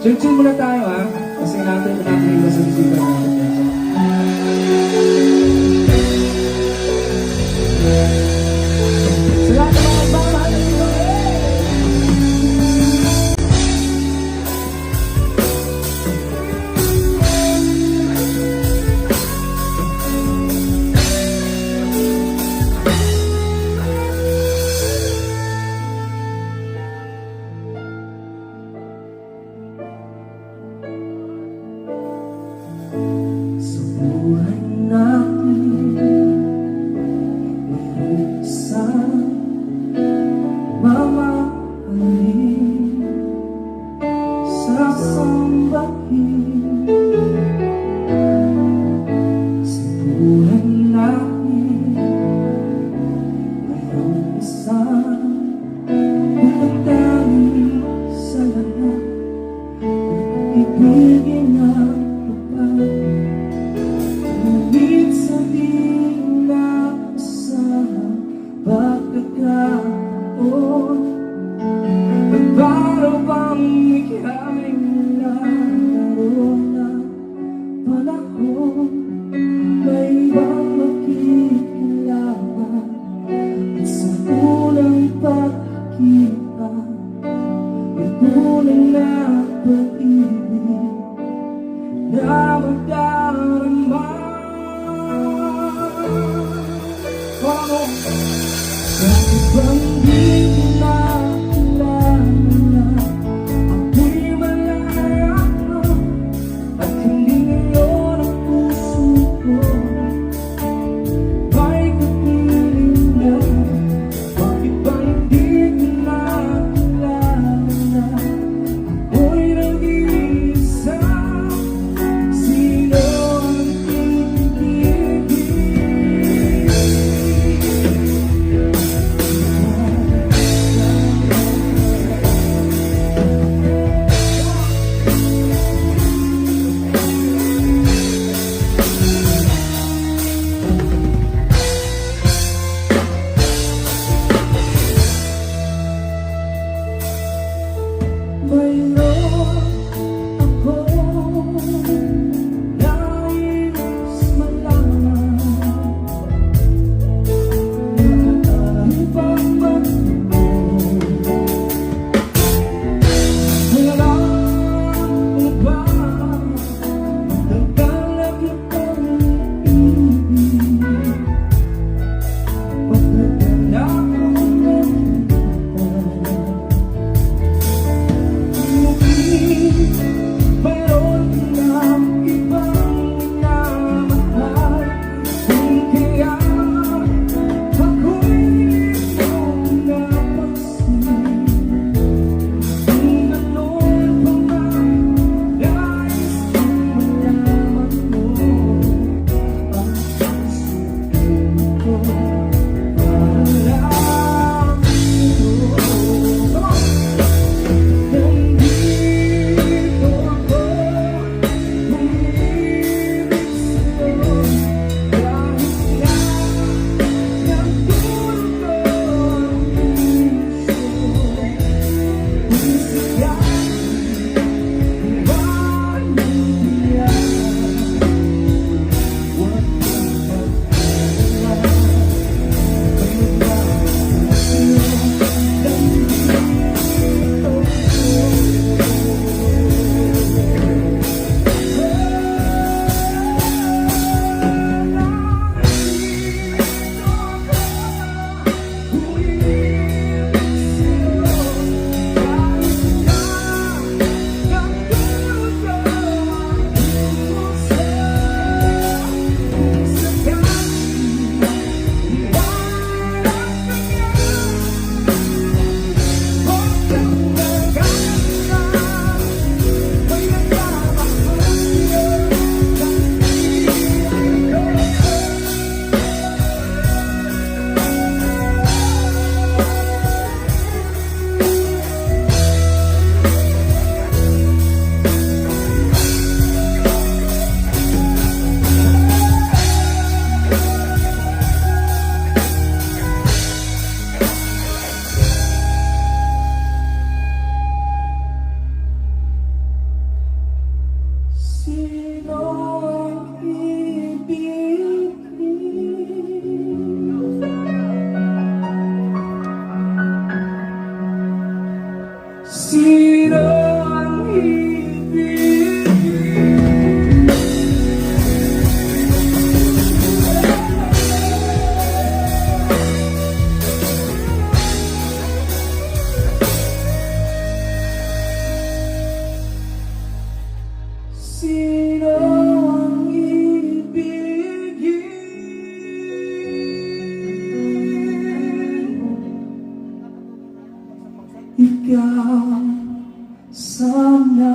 Chill-chill muna tayo ha. Kasi natin iba sa bisita natin. Sa lahat ng mga nagmamahal ng Pinoy! Sa buhay natin, mayroong isang mamahalin, sasambahin. Sa buhay natin, mayroong isang pagkatanging sa lahat, ibigin na ngunit sabihin na sa pagkakataon, para bang ika'y naroon na panahon, may ibang makikilala at sa unang pagkita, may tunay na pag-ibig na magdarama. Bakit bang di na kilala na ako'y malaya at hindi ngayon ang puso ko may kapiling na? Bakit bang di na kilala na ako'y nag-iisa? Sino ang ibigin? Mayroon akong nais malaman na ang pagmamahal ay alam mo ba ang kalagit ng ibig pagkakalak mo ng Sino ang ibigin? Sino ang ibigin? Ikaw sana.